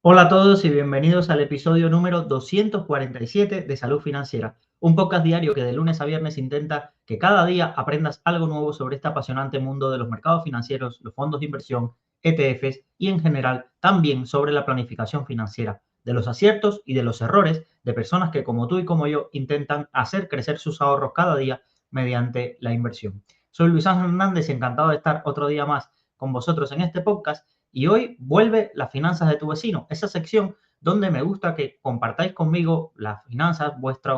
Hola a todos y bienvenidos al episodio número 247 de Salud Financiera, un podcast diario que de lunes a viernes intenta que cada día aprendas algo nuevo sobre este apasionante mundo de los mercados financieros, los fondos de inversión, ETFs y en general también sobre la planificación financiera, de los aciertos y de los errores de personas que como tú y como yo intentan hacer crecer sus ahorros cada día mediante la inversión. Soy Luis Ángel Hernández y encantado de estar otro día más con vosotros en este podcast. Y hoy vuelve las finanzas de tu vecino, esa sección donde me gusta que compartáis conmigo las finanzas,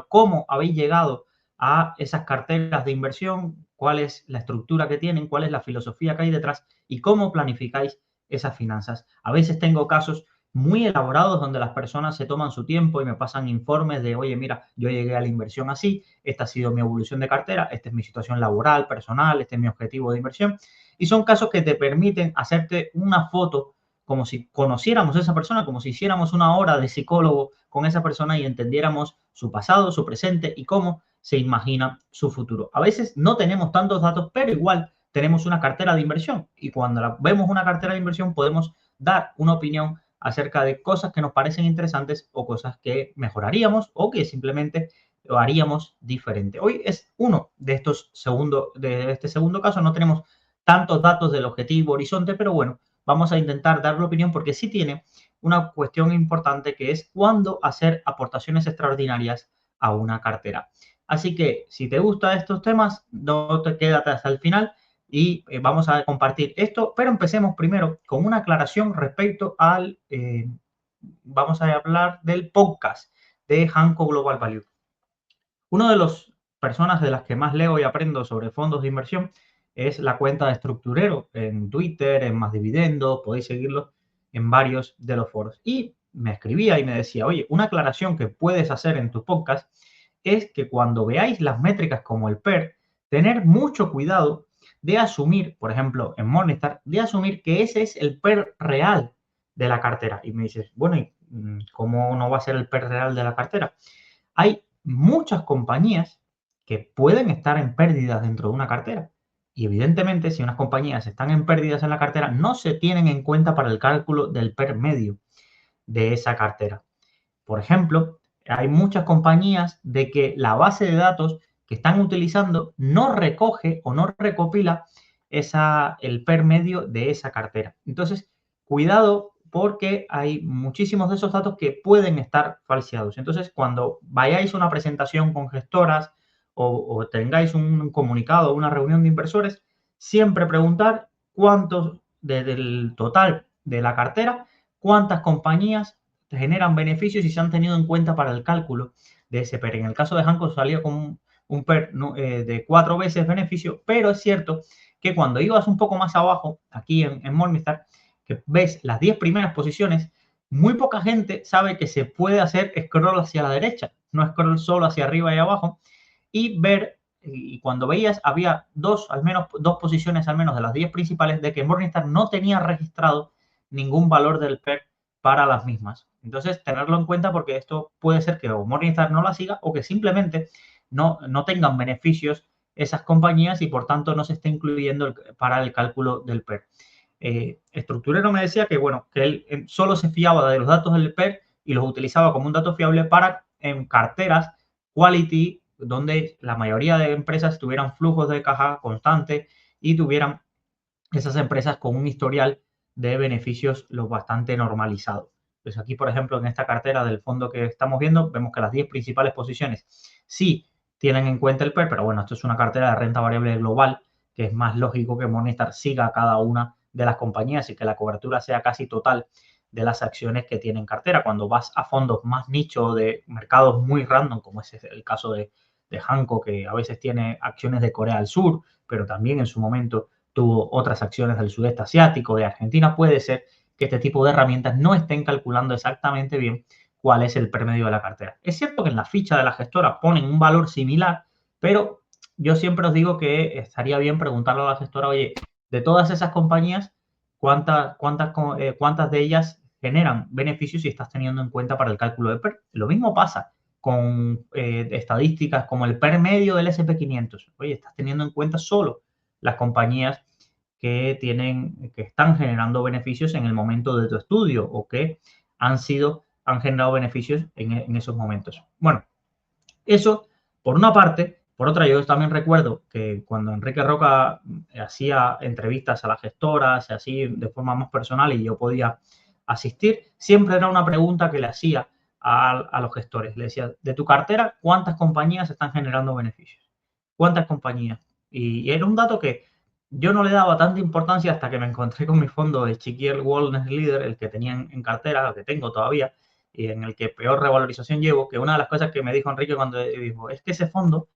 cómo habéis llegado a esas carteras de inversión, cuál es la estructura que tienen, cuál es la filosofía que hay detrás y cómo planificáis esas finanzas. A veces tengo casos muy elaborados donde las personas se toman su tiempo y me pasan informes de, oye, mira, yo llegué a la inversión así, esta ha sido mi evolución de cartera, esta es mi situación laboral, personal, este es mi objetivo de inversión. Y son casos que te permiten hacerte una foto como si conociéramos a esa persona, como si hiciéramos una hora de psicólogo con esa persona y entendiéramos su pasado, su presente y cómo se imagina su futuro. A veces no tenemos tantos datos, pero igual tenemos una cartera de inversión y cuando vemos una cartera de inversión podemos dar una opinión acerca de cosas que nos parecen interesantes o cosas que mejoraríamos o que simplemente lo haríamos diferente. Hoy es uno de este segundo caso, no tenemos tantos datos del objetivo horizonte, pero bueno, vamos a intentar dar la opinión porque sí tiene una cuestión importante que es cuándo hacer aportaciones extraordinarias a una cartera. Así que si te gustan estos temas, no te quédate hasta el final y vamos a compartir esto, pero empecemos primero con una aclaración respecto vamos a hablar del podcast de Hanco Global Value. Una de las personas de las que más leo y aprendo sobre fondos de inversión es la cuenta de Estructurero en Twitter, en Más Dividendo, podéis seguirlo en varios de los foros. Y me escribía y me decía, oye, una aclaración que puedes hacer en tu podcast es que cuando veáis las métricas como el PER, tener mucho cuidado de asumir, por ejemplo, en Morningstar, de asumir que ese es el PER real de la cartera. Y me dices, bueno, ¿y cómo no va a ser el PER real de la cartera? Hay muchas compañías que pueden estar en pérdidas dentro de una cartera. Y evidentemente, si unas compañías están en pérdidas en la cartera, no se tienen en cuenta para el cálculo del PER medio de esa cartera. Por ejemplo, hay muchas compañías de que la base de datos que están utilizando no recoge o no recopila el PER medio de esa cartera. Entonces, cuidado porque hay muchísimos de esos datos que pueden estar falseados. Entonces, cuando vayáis a una presentación con gestoras o tengáis un comunicado o una reunión de inversores, siempre preguntar cuántos del total de la cartera, cuántas compañías generan beneficios y se han tenido en cuenta para el cálculo de ese PER. En el caso de Hanco salió con un PER de 4 veces beneficio, pero es cierto que cuando ibas un poco más abajo, aquí en Morningstar, que ves las 10 primeras posiciones, muy poca gente sabe que se puede hacer scroll hacia la derecha, no scroll solo hacia arriba y abajo, y ver, y cuando veías, había al menos dos posiciones al menos de las 10 principales de que Morningstar no tenía registrado ningún valor del PER para las mismas. Entonces, tenerlo en cuenta porque esto puede ser que o Morningstar no la siga o que simplemente no tengan beneficios esas compañías y por tanto no se esté incluyendo para el cálculo del PER. Estructurero me decía que, bueno, que él solo se fiaba de los datos del PER y los utilizaba como un dato fiable para en carteras quality, donde la mayoría de empresas tuvieran flujos de caja constantes y tuvieran esas empresas con un historial de beneficios lo bastante normalizado. Pues aquí, por ejemplo, en esta cartera del fondo que estamos viendo, vemos que las 10 principales posiciones sí tienen en cuenta el PER, pero bueno, esto es una cartera de renta variable global, que es más lógico que Morningstar siga cada una de las compañías y que la cobertura sea casi total de las acciones que tienen cartera. Cuando vas a fondos más nicho de mercados muy random, como es el caso de Hanco, que a veces tiene acciones de Corea del Sur, pero también en su momento tuvo otras acciones del sudeste asiático, de Argentina, puede ser que este tipo de herramientas no estén calculando exactamente bien cuál es el promedio de la cartera. Es cierto que en la ficha de la gestora ponen un valor similar, pero yo siempre os digo que estaría bien preguntarle a la gestora, oye, de todas esas compañías, ¿cuántas de ellas generan beneficios y estás teniendo en cuenta para el cálculo de PER? Lo mismo pasa con estadísticas como el PER medio del SP500. Oye, estás teniendo en cuenta solo las compañías que están generando beneficios en el momento de tu estudio o que han generado beneficios en esos momentos. Bueno, eso por una parte. Por otra, yo también recuerdo que cuando Enrique Roca hacía entrevistas a las gestoras, así de forma más personal y yo podía asistir, siempre era una pregunta que le hacía a los gestores. Le decía, de tu cartera, ¿cuántas compañías están generando beneficios? ¿Cuántas compañías? Y era un dato que yo no le daba tanta importancia hasta que me encontré con mi fondo, el Chiquier Wellness Leader, el que tenía en cartera, el que tengo todavía, y en el que peor revalorización llevo, que una de las cosas que me dijo Enrique cuando dijo, es que ese fondo,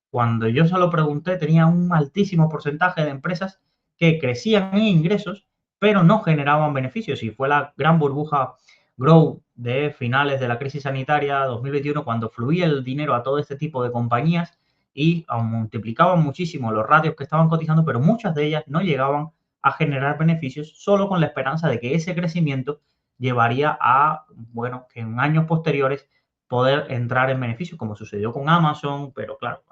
cuando yo se lo pregunté, tenía un altísimo porcentaje de empresas que crecían en ingresos, pero no generaban beneficios. Y fue la gran burbuja Grow de finales de la crisis sanitaria 2021, cuando fluía el dinero a todo este tipo de compañías y multiplicaban muchísimo los ratios que estaban cotizando, pero muchas de ellas no llegaban a generar beneficios solo con la esperanza de que ese crecimiento llevaría a, bueno, que en años posteriores poder entrar en beneficios, como sucedió con Amazon, pero claro,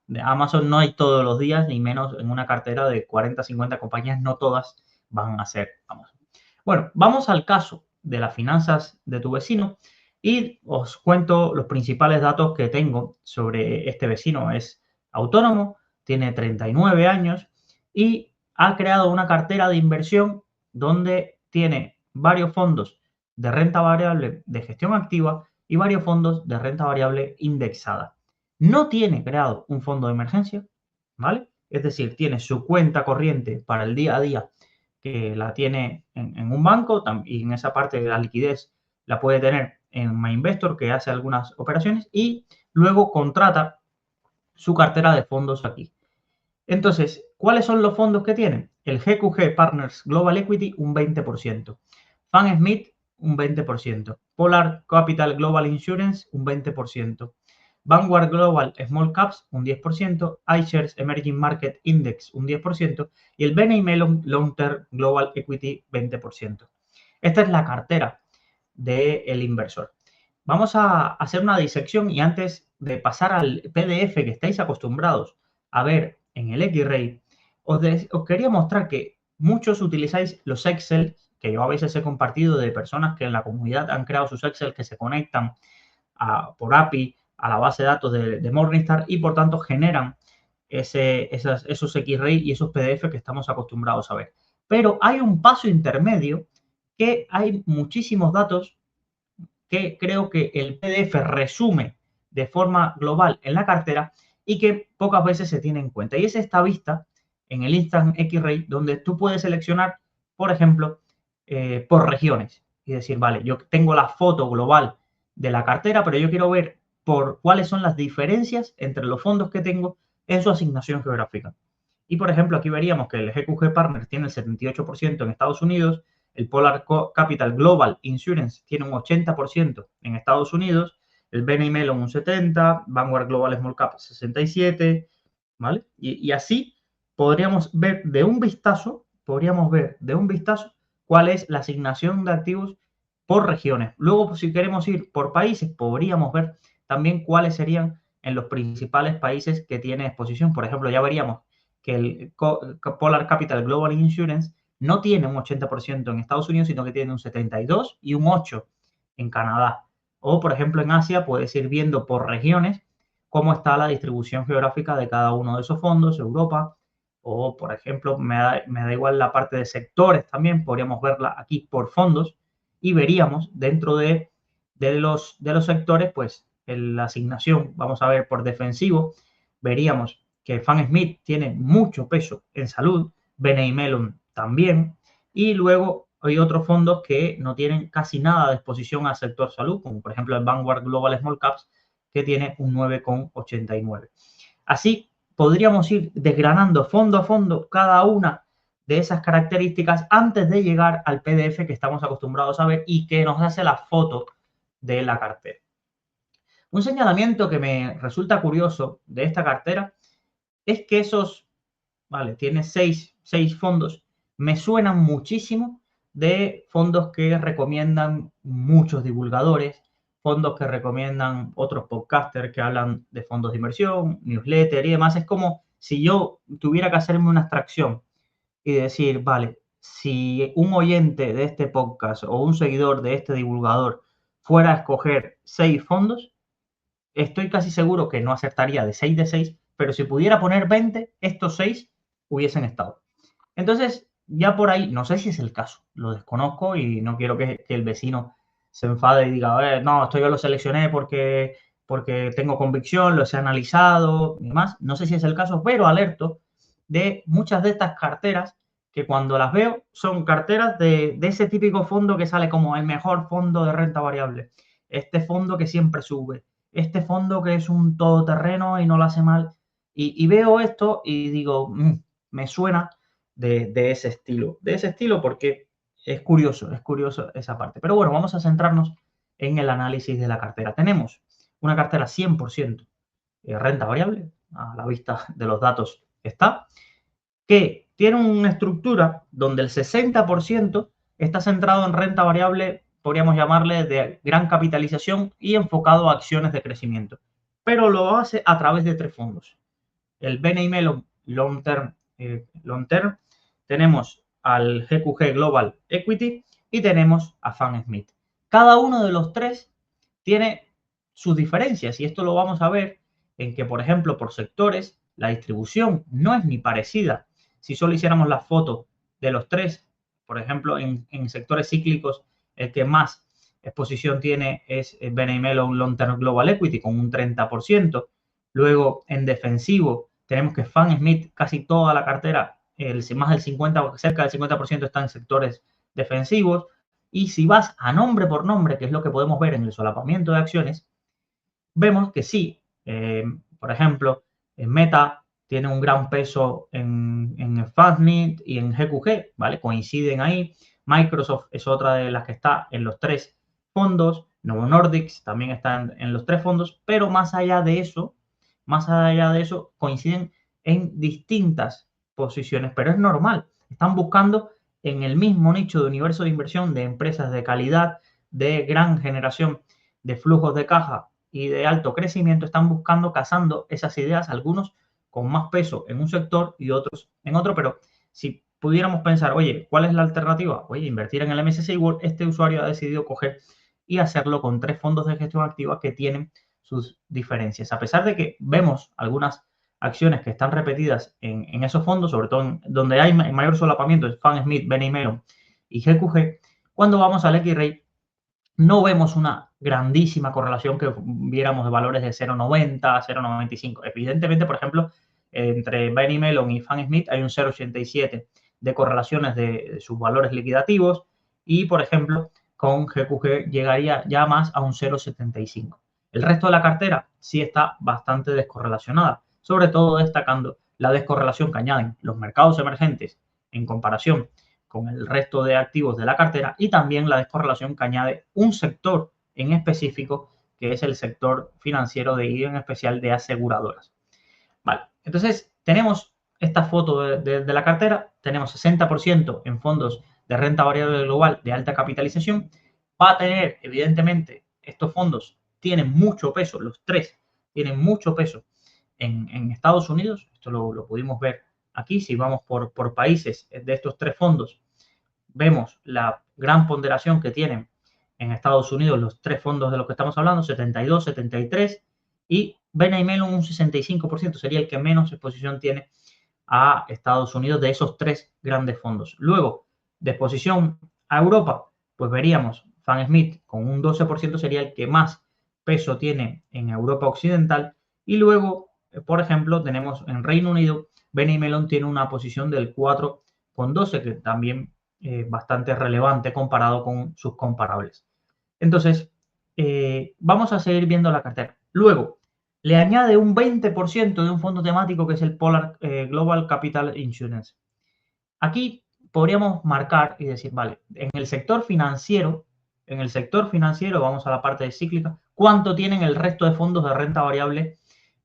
de Amazon no hay todos los días, ni menos en una cartera de 40, 50 compañías, no todas van a ser Amazon. Bueno, vamos al caso de las finanzas de tu vecino y os cuento los principales datos que tengo sobre este vecino. Es autónomo, tiene 39 años y ha creado una cartera de inversión donde tiene varios fondos de renta variable de gestión activa y varios fondos de renta variable indexada. No tiene creado un fondo de emergencia, ¿vale? Es decir, tiene su cuenta corriente para el día a día que la tiene en un banco y en esa parte de la liquidez la puede tener en MyInvestor, que hace algunas operaciones y luego contrata su cartera de fondos aquí. Entonces, ¿cuáles son los fondos que tienen? El GQG Partners Global Equity, un 20%. Fan Smith, un 20%. Polar Capital Global Insurance, un 20%. Vanguard Global Small Caps, un 10%. iShares Emerging Market Index, un 10%. Y el BNY Mellon Long Term Global Equity, 20%. Esta es la cartera del inversor. Vamos a hacer una disección y antes de pasar al PDF que estáis acostumbrados a ver en el X-Ray, os quería mostrar que muchos utilizáis los Excel, que yo a veces he compartido de personas que en la comunidad han creado sus Excel que se conectan por API a la base de datos de Morningstar y por tanto generan esos X-Ray y esos PDF que estamos acostumbrados a ver. Pero hay un paso intermedio que hay muchísimos datos que creo que el PDF resume de forma global en la cartera y que pocas veces se tiene en cuenta. Y es esta vista en el Instant X-Ray donde tú puedes seleccionar, por ejemplo, por regiones. Y decir, vale, yo tengo la foto global de la cartera, pero yo quiero ver por cuáles son las diferencias entre los fondos que tengo en su asignación geográfica. Y, por ejemplo, aquí veríamos que el GQG Partners tiene el 78% en Estados Unidos, el Polar Capital Global Insurance tiene un 80% en Estados Unidos, el BNY Mellon un 70%, Vanguard Global Small Cap 67%, ¿vale? Y así podríamos ver de un vistazo, cuál es la asignación de activos por regiones. Luego, si queremos ir por países, podríamos ver también cuáles serían en los principales países que tiene exposición. Por ejemplo, ya veríamos que el Polar Capital Global Insurance no tiene un 80% en Estados Unidos, sino que tiene un 72% y un 8% en Canadá. O, por ejemplo, en Asia puedes ir viendo por regiones cómo está la distribución geográfica de cada uno de esos fondos, Europa, o, por ejemplo, me da igual la parte de sectores también, podríamos verla aquí por fondos y veríamos dentro de los sectores, pues, la asignación, vamos a ver por defensivo, veríamos que Fan Smith tiene mucho peso en salud, BNY Mellon también, y luego hay otros fondos que no tienen casi nada de exposición al sector salud, como por ejemplo el Vanguard Global Small Caps, que tiene un 9,89. Así podríamos ir desgranando fondo a fondo cada una de esas características antes de llegar al PDF que estamos acostumbrados a ver y que nos hace la foto de la cartera. Un señalamiento que me resulta curioso de esta cartera es que tiene seis fondos, me suenan muchísimo de fondos que recomiendan muchos divulgadores, fondos que recomiendan otros podcasters que hablan de fondos de inversión, newsletter y demás. Es como si yo tuviera que hacerme una abstracción y decir, vale, si un oyente de este podcast o un seguidor de este divulgador fuera a escoger 6 fondos, estoy casi seguro que no acertaría de 6 de 6, pero si pudiera poner 20, estos 6 hubiesen estado. Entonces, ya por ahí, no sé si es el caso, lo desconozco y no quiero que el vecino se enfade y diga, no, esto yo lo seleccioné porque tengo convicción, los he analizado y demás. No sé si es el caso, pero alerto de muchas de estas carteras que cuando las veo son carteras de ese típico fondo que sale como el mejor fondo de renta variable. Este fondo que siempre sube, este fondo que es un todoterreno y no lo hace mal. Y veo esto y digo, me suena de ese estilo porque es curioso esa parte. Pero bueno, vamos a centrarnos en el análisis de la cartera. Tenemos una cartera 100% renta variable, a la vista de los datos está, que tiene una estructura donde el 60% está centrado en renta variable, podríamos llamarle de gran capitalización y enfocado a acciones de crecimiento, pero lo hace a través de 3 fondos. El BNY Mellon Long Term, tenemos al GQG Global Equity y tenemos a Fan Smith. Cada uno de los 3 tiene sus diferencias y esto lo vamos a ver en que, por ejemplo, por sectores, la distribución no es ni parecida. Si solo hiciéramos la foto de los 3, por ejemplo, en sectores cíclicos, el que más exposición tiene es el BNY Mellon Long Term Global Equity con un 30%. Luego, en defensivo, tenemos que Fan Smith, casi toda la cartera, más del 50, cerca del 50% está en sectores defensivos. Y si vas a nombre por nombre, que es lo que podemos ver en el solapamiento de acciones, vemos que sí, por ejemplo, en Meta tiene un gran peso en Fastnit y en GQG, ¿vale? Coinciden ahí. Microsoft es otra de las que está en los 3 fondos. Novo Nordisk también está en los 3 fondos, pero más allá de eso, coinciden en distintas posiciones, pero es normal. Están buscando en el mismo nicho de universo de inversión de empresas de calidad, de gran generación de flujos de caja y de alto crecimiento, están buscando, cazando esas ideas, algunos con más peso en un sector y otros en otro, pero si pudiéramos pensar, oye, ¿cuál es la alternativa? Oye, invertir en el MSCI World, este usuario ha decidido coger y hacerlo con 3 fondos de gestión activa que tienen sus diferencias. A pesar de que vemos algunas acciones que están repetidas en esos fondos, sobre todo donde hay mayor solapamiento, es Fan Smith, BNY Mellon y GQG, cuando vamos al X-Ray no vemos una grandísima correlación que viéramos de valores de 0,90 a 0,95. Evidentemente, por ejemplo, entre BNY Mellon y Fan Smith hay un 0,87 de correlaciones de sus valores liquidativos y, por ejemplo, con GQG llegaría ya más a un 0,75. El resto de la cartera sí está bastante descorrelacionada, sobre todo destacando la descorrelación que añaden los mercados emergentes en comparación con el resto de activos de la cartera y también la descorrelación que añade un sector en específico, que es el sector financiero y en especial de aseguradoras. Vale, entonces tenemos esta foto de la cartera, tenemos 60% en fondos de renta variable global de alta capitalización. Va a tener, evidentemente, estos fondos tienen mucho peso, los 3 tienen mucho peso en Estados Unidos. Esto lo pudimos ver aquí. Si vamos por países de estos 3 fondos, vemos la gran ponderación que tienen en Estados Unidos los 3 fondos de los que estamos hablando, 72, 73, y BNY Mellon un 65%, sería el que menos exposición tiene a Estados Unidos de esos 3 grandes fondos. Luego, de exposición a Europa, pues veríamos Fan Smith con un 12% sería el que más peso tiene en Europa Occidental, y luego, por ejemplo, tenemos en Reino Unido, BNY Mellon tiene una posición del 4,12, que también bastante relevante comparado con sus comparables. Entonces, vamos a seguir viendo la cartera. Luego, le añade un 20% de un fondo temático que es el Polar Global Capital Insurance. Aquí podríamos marcar y decir, vale, en el sector financiero, vamos a la parte de cíclica, ¿cuánto tienen el resto de fondos de renta variable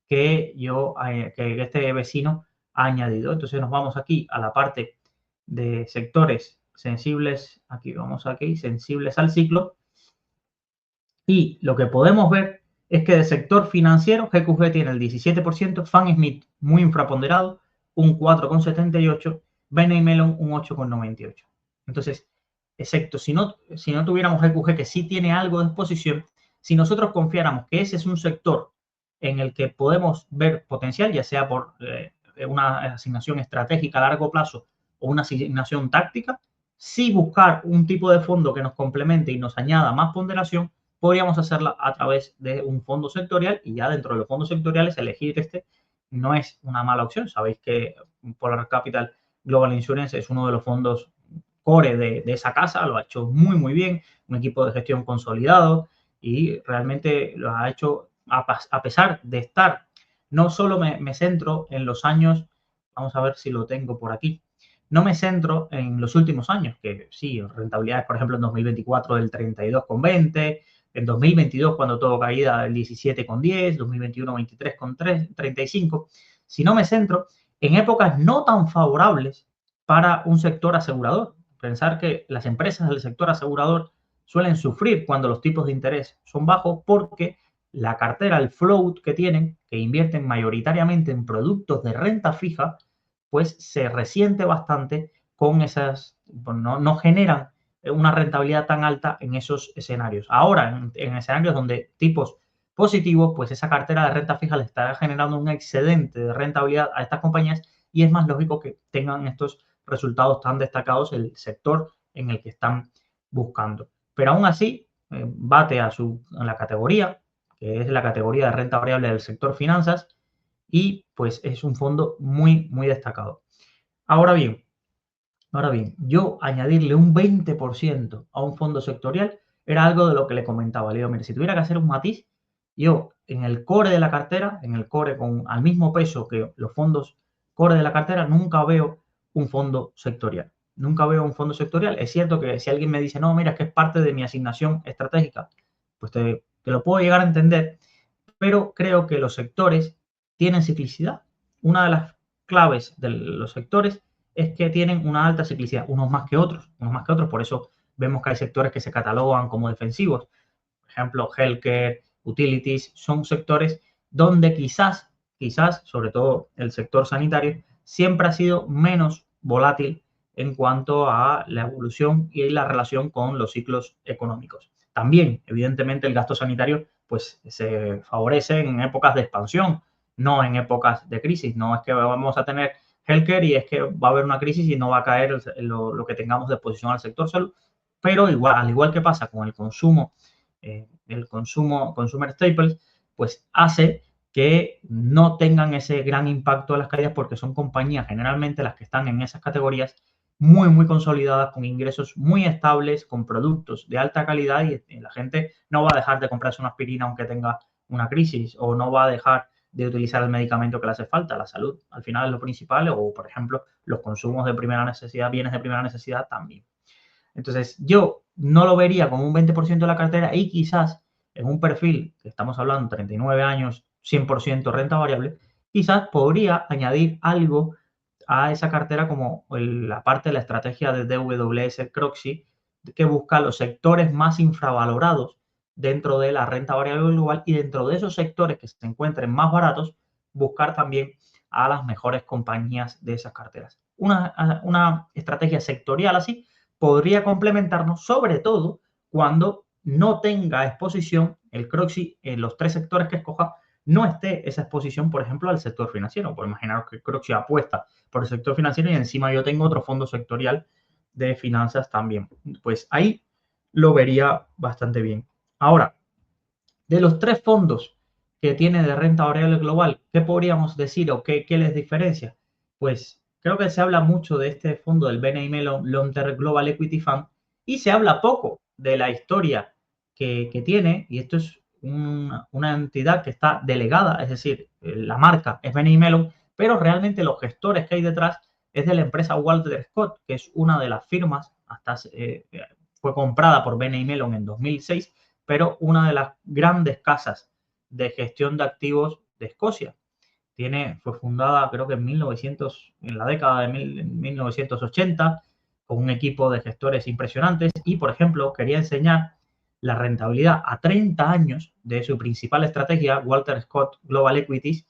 que este vecino ha añadido? Entonces nos vamos aquí a la parte de sectores sensibles, sensibles al ciclo, y lo que podemos ver es que del sector financiero, GQG tiene el 17%, Fan Smith muy infraponderado, un 4,78%, BNY Mellon un 8,98. Entonces, excepto si no tuviéramos EQG, que sí tiene algo de exposición, si nosotros confiáramos que ese es un sector en el que podemos ver potencial, ya sea por una asignación estratégica a largo plazo o una asignación táctica, si buscar un tipo de fondo que nos complemente y nos añada más ponderación, podríamos hacerla a través de un fondo sectorial, y ya dentro de los fondos sectoriales elegir este no es una mala opción. Sabéis que Polar Capital Global Insurance es uno de los fondos core de esa casa, lo ha hecho muy bien, un equipo de gestión consolidado, y realmente lo ha hecho a pesar de estar, no solo me centro en los años, vamos a ver si lo tengo por aquí, no me centro en los últimos años, que sí, rentabilidades, por ejemplo, en 2024 del 32,20, en 2022 cuando todo caída del 17,10, 2021 23,35, sino me centro en épocas no tan favorables para un sector asegurador. Pensar que las empresas del sector asegurador suelen sufrir cuando los tipos de interés son bajos, porque la cartera, el float que tienen, que invierten mayoritariamente en productos de renta fija, pues se resiente bastante con esas, no generan una rentabilidad tan alta en esos escenarios. Ahora, en escenarios donde tipos positivos, pues esa cartera de renta fija le está generando un excedente de rentabilidad a estas compañías, y es más lógico que tengan estos resultados tan destacados el sector en el que están buscando. Pero aún así, bate a la categoría, que es la categoría de renta variable del sector finanzas, y pues es un fondo muy destacado. Ahora bien, yo añadirle un 20% a un fondo sectorial era algo de lo que le comentaba. Le digo, mire, si tuviera que hacer un matiz, yo en el core de la cartera, en el core al mismo peso que los fondos core de la cartera, nunca veo un fondo sectorial. Nunca veo un fondo sectorial. Es cierto que si alguien me dice, no, mira, es que es parte de mi asignación estratégica, pues te lo puedo llegar a entender, pero creo que los sectores tienen ciclicidad. Una de las claves de los sectores es que tienen una alta ciclicidad, unos más que otros, por eso vemos que hay sectores que se catalogan como defensivos. Por ejemplo, healthcare, utilities, son sectores donde quizás, sobre todo el sector sanitario, siempre ha sido menos volátil en cuanto a la evolución y la relación con los ciclos económicos. También, evidentemente, el gasto sanitario pues se favorece en épocas de expansión, no en épocas de crisis. No es que vamos a tener healthcare y es que va a haber una crisis y no va a caer lo que tengamos de exposición al sector salud, pero igual, al igual que pasa con el consumo, consumer staples, pues hace que no tengan ese gran impacto de las caídas, porque son compañías, generalmente las que están en esas categorías, muy consolidadas, con ingresos muy estables, con productos de alta calidad, y la gente no va a dejar de comprarse una aspirina aunque tenga una crisis, o no va a dejar de utilizar el medicamento que le hace falta. La salud al final es lo principal, o por ejemplo los consumos de primera necesidad, bienes de primera necesidad también. Entonces yo no lo vería como un 20% de la cartera, y quizás en un perfil que estamos hablando 39 años, 100% renta variable, quizás podría añadir algo a esa cartera, como la parte de la estrategia de DWS Croxy, que busca los sectores más infravalorados dentro de la renta variable global, y dentro de esos sectores que se encuentren más baratos, buscar también a las mejores compañías de esas carteras. Una estrategia sectorial así podría complementarnos, sobre todo cuando no tenga exposición el Croxy en los tres sectores que escoja, no esté esa exposición, por ejemplo, al sector financiero. Por imaginaros que el Croxy apuesta por el sector financiero y encima yo tengo otro fondo sectorial de finanzas también. Pues ahí lo vería bastante bien. Ahora, de los tres fondos que tiene de renta variable global, ¿qué podríamos decir o qué les diferencia? Pues creo que se habla mucho de este fondo del BNY Mellon Long Term Global Equity Fund, y se habla poco de la historia que tiene, y esto es una entidad que está delegada, es decir, la marca es BNY Mellon, pero realmente los gestores que hay detrás es de la empresa Walter Scott, que es una de las firmas, fue comprada por BNY Mellon en 2006, pero una de las grandes casas de gestión de activos de Escocia. Fue fundada creo que en la década de 1980, con un equipo de gestores impresionantes, y por ejemplo quería enseñar la rentabilidad a 30 años de su principal estrategia, Walter Scott Global Equities,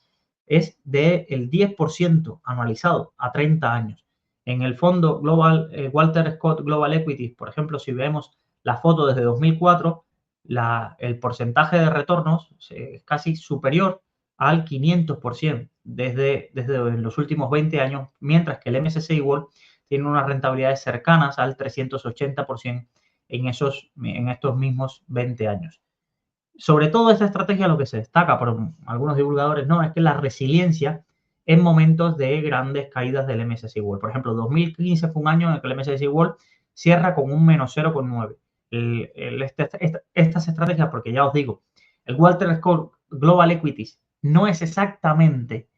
es del 10% anualizado a 30 años. En el fondo Global, Walter Scott Global Equities, por ejemplo, si vemos la foto desde 2004, el porcentaje de retornos es casi superior al 500% desde los últimos 20 años, mientras que el MSCI World tiene unas rentabilidades cercanas al 380% en estos mismos 20 años. Sobre todo esta estrategia lo que se destaca por algunos divulgadores, no, es que la resiliencia en momentos de grandes caídas del MSCI World. Por ejemplo, 2015 fue un año en el que el MSCI World cierra con un menos 0,9. Estas estrategias, porque ya os digo, el Walter Scott Global Equities no es exactamente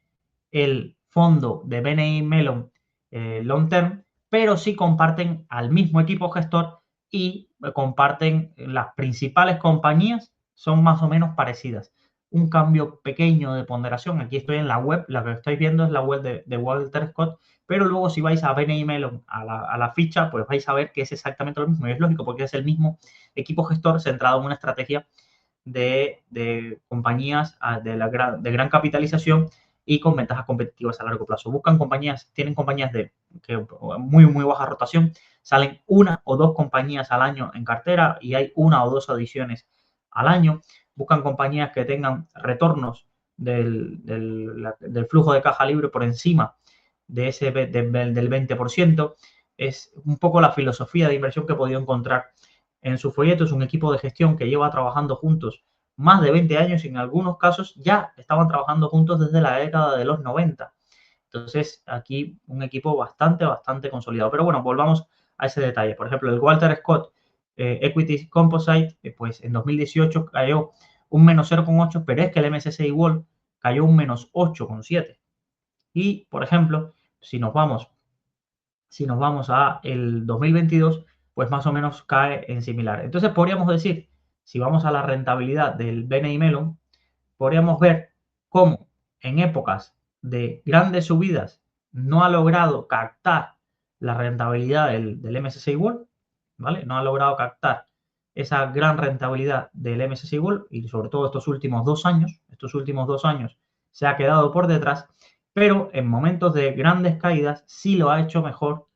el fondo de BNY Mellon Long Term, pero sí comparten al mismo equipo gestor y comparten las principales compañías, son más o menos parecidas. Un cambio pequeño de ponderación, aquí estoy en la web, la que estáis viendo es la web de Walter Scott, pero luego si vais a BNY Mellon, a la ficha, pues vais a ver que es exactamente lo mismo, y es lógico porque es el mismo equipo gestor centrado en una estrategia de compañías de gran capitalización y con ventajas competitivas a largo plazo. Tienen compañías de muy baja rotación, salen una o dos compañías al año en cartera y hay una o dos adiciones al año. Buscan compañías que tengan retornos del flujo de caja libre por encima del 20%. Es un poco la filosofía de inversión que he podido encontrar en su folleto. Es un equipo de gestión que lleva trabajando juntos más de 20 años y en algunos casos ya estaban trabajando juntos desde la década de los 90. Entonces, aquí un equipo bastante consolidado. Pero bueno, volvamos a ese detalle. Por ejemplo, el Walter Scott Equity Composite, pues en 2018 cayó un menos 0,8, pero es que el MSCI World cayó un menos 8,7. Y, por ejemplo, si nos vamos a el 2022, pues más o menos cae en similar. Entonces, podríamos decir, si vamos a la rentabilidad del BNY Mellon, podríamos ver cómo en épocas de grandes subidas no ha logrado captar la rentabilidad del MSCI World, ¿vale? No ha logrado captar esa gran rentabilidad del MSCI World y sobre todo estos últimos 2 años se ha quedado por detrás, pero en momentos de grandes caídas sí lo ha hecho mejor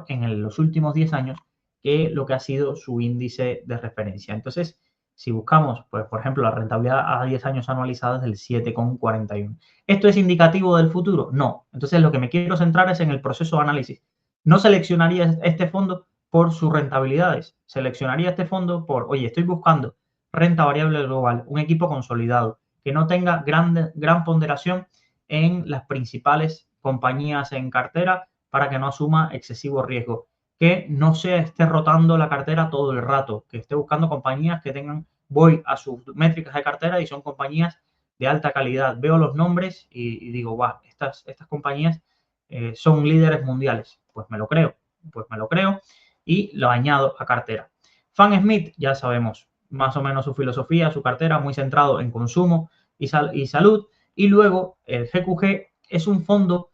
en los últimos 10 años que lo que ha sido su índice de referencia. Entonces, si buscamos, pues, por ejemplo, la rentabilidad a 10 años anualizada es del 7,41. ¿Esto es indicativo del futuro? No. Entonces, lo que me quiero centrar es en el proceso de análisis. No seleccionaría este fondo por sus rentabilidades. Seleccionaría este fondo por, oye, estoy buscando renta variable global, un equipo consolidado, que no tenga gran ponderación en las principales compañías en cartera para que no asuma excesivo riesgo, que no se esté rotando la cartera todo el rato, que esté buscando compañías que tengan, voy a sus métricas de cartera y son compañías de alta calidad. Veo los nombres y digo, va, estas compañías son líderes mundiales. Pues me lo creo y lo añado a cartera. Fan Smith, ya sabemos más o menos su filosofía, su cartera, muy centrado en consumo y salud. Y luego el GQG es un fondo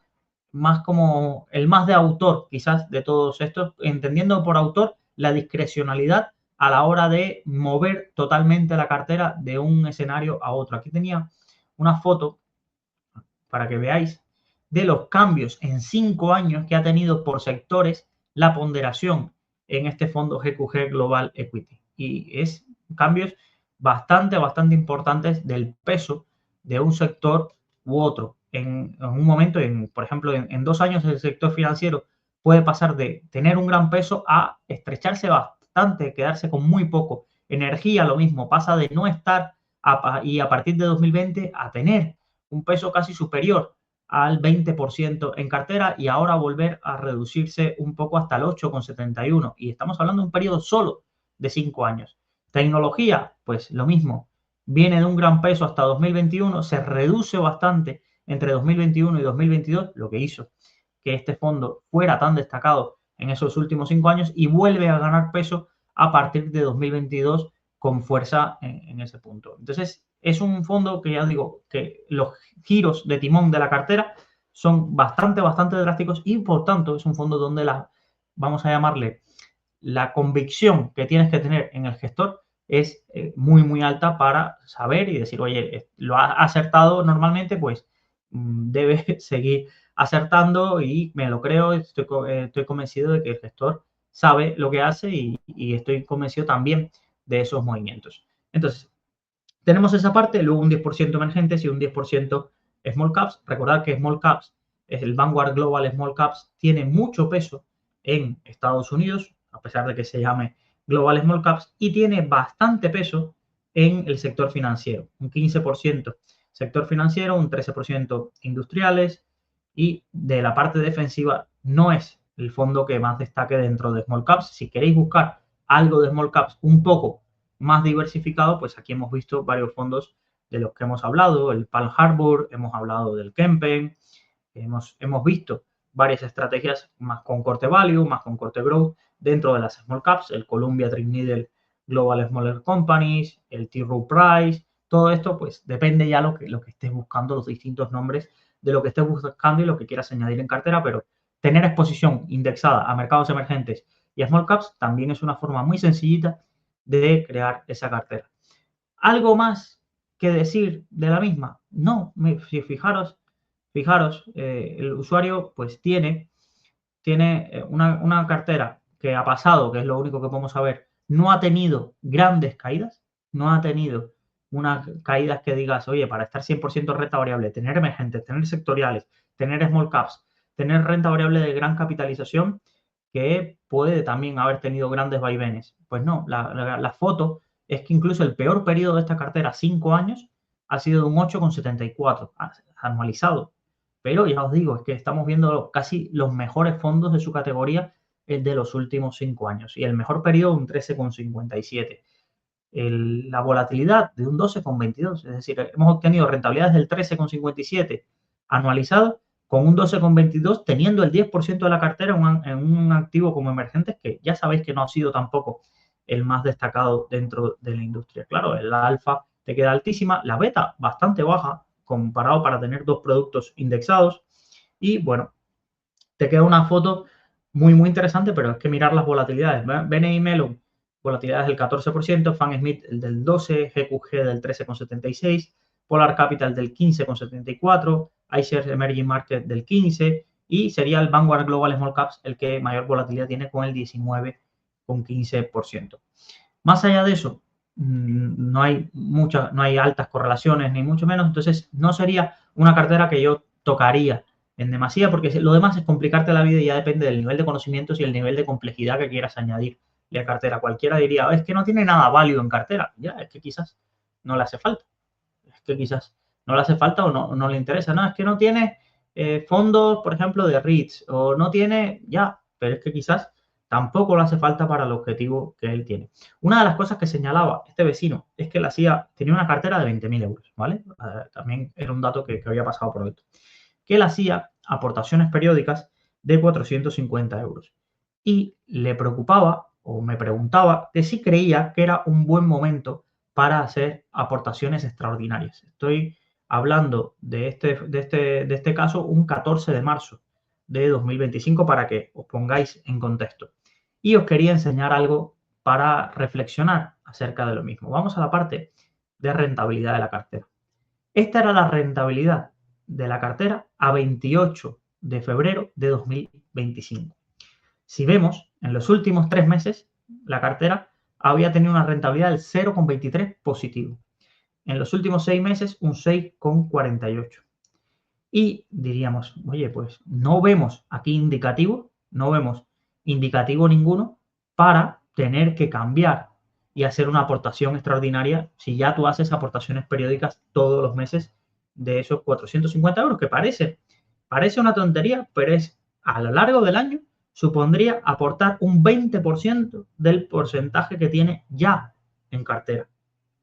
más como el más de autor, quizás, de todos estos, entendiendo por autor la discrecionalidad a la hora de mover totalmente la cartera de un escenario a otro. Aquí tenía una foto para que veáis de los cambios en 5 años que ha tenido por sectores la ponderación en este fondo GQG Global Equity. Y es cambios bastante importantes del peso de un sector u otro. En un momento, por ejemplo, en 2 años el sector financiero puede pasar de tener un gran peso a estrecharse bastante, quedarse con muy poco. Energía, lo mismo, pasa de no estar y a partir de 2020 a tener un peso casi superior al 20% en cartera y ahora volver a reducirse un poco hasta el 8,71. Y estamos hablando de un periodo solo de 5 años. Tecnología, pues lo mismo. Viene de un gran peso hasta 2021, se reduce bastante entre 2021 y 2022, lo que hizo que este fondo fuera tan destacado en esos últimos 5 años y vuelve a ganar peso a partir de 2022 con fuerza en ese punto. Entonces, es un fondo que ya digo que los giros de timón de la cartera son bastante drásticos y por tanto es un fondo donde vamos a llamarle, la convicción que tienes que tener en el gestor es muy alta para saber y decir, oye, lo ha acertado normalmente, pues debe seguir acertando y me lo creo, estoy convencido de que el gestor sabe lo que hace y estoy convencido también de esos movimientos. Entonces, tenemos esa parte, luego un 10% emergentes y un 10% small caps. Recordad que small caps, es el Vanguard Global Small Caps, tiene mucho peso en Estados Unidos, a pesar de que se llame Global Small Caps, y tiene bastante peso en el sector financiero, un 15% sector financiero, un 13% industriales, y de la parte defensiva no es el fondo que más destaque dentro de small caps. Si queréis buscar algo de small caps un poco más diversificado, pues aquí hemos visto varios fondos de los que hemos hablado, el Palm Harbor, hemos hablado del Kempen, hemos visto varias estrategias más con corte value, más con corte growth dentro de las small caps, el Columbia Threadneedle Global Smaller Companies, el T. Rowe Price, todo esto pues depende ya lo que estés buscando, los distintos nombres de lo que estés buscando y lo que quieras añadir en cartera, pero tener exposición indexada a mercados emergentes y a small caps también es una forma muy sencillita de crear esa cartera. ¿Algo más que decir de la misma? No, fijaros, el usuario pues tiene una cartera que ha pasado, que es lo único que podemos saber, no ha tenido grandes caídas, no ha tenido unas caídas que digas, oye, para estar 100% renta variable, tener emergentes, tener sectoriales, tener small caps, tener renta variable de gran capitalización, que puede también haber tenido grandes vaivenes. Pues no, la foto es que incluso el peor periodo de esta cartera, 5 años, ha sido de un 8,74 anualizado. Pero ya os digo, es que estamos viendo casi los mejores fondos de su categoría de los últimos 5 años. Y el mejor periodo, un 13,57. La volatilidad de un 12,22. Es decir, hemos obtenido rentabilidades del 13,57 anualizado con un 12,22, teniendo el 10% de la cartera en un activo como emergentes, que ya sabéis que no ha sido tampoco el más destacado dentro de la industria. Claro, la alfa te queda altísima, la beta bastante baja, comparado para tener dos productos indexados. Y bueno, te queda una foto muy, muy interesante, pero es que mirar las volatilidades. BNI Mellon, volatilidades del 14%, Fan Smith el del 12%, GQG del 13,76%, Polar Capital del 15,74%, iShares Emerging Market del 15%, y sería el Vanguard Global Small Caps el que mayor volatilidad tiene con el 19,15%. Más allá de eso, no hay altas correlaciones, ni mucho menos, entonces no sería una cartera que yo tocaría en demasía, porque lo demás es complicarte la vida y ya depende del nivel de conocimientos y el nivel de complejidad que quieras añadirle a cartera. Cualquiera diría, es que no tiene nada válido en cartera. Ya, es que quizás no le hace falta. Es que quizás no le hace falta o no le interesa. No, es que no tiene fondos, por ejemplo, de REITs o no tiene, ya, pero es que quizás tampoco le hace falta para el objetivo que él tiene. Una de las cosas que señalaba este vecino es que tenía una cartera de 20.000 euros, ¿vale? También era un dato que había pasado por alto. Que él hacía aportaciones periódicas de 450 euros. Y le preocupaba o me preguntaba de si creía que era un buen momento para hacer aportaciones extraordinarias. Estoy hablando de este caso un 14 de marzo de 2025 para que os pongáis en contexto. Y os quería enseñar algo para reflexionar acerca de lo mismo. Vamos a la parte de rentabilidad de la cartera. Esta era la rentabilidad de la cartera a 28 de febrero de 2025. Si vemos, en los últimos 3 meses, la cartera había tenido una rentabilidad del 0,23 positivo. En los últimos 6 meses, un 6,48. Y diríamos, oye, pues no vemos aquí no vemos indicativo ninguno para tener que cambiar y hacer una aportación extraordinaria si ya tú haces aportaciones periódicas todos los meses de esos 450 euros, que parece una tontería, pero es a lo largo del año supondría aportar un 20% del porcentaje que tiene ya en cartera.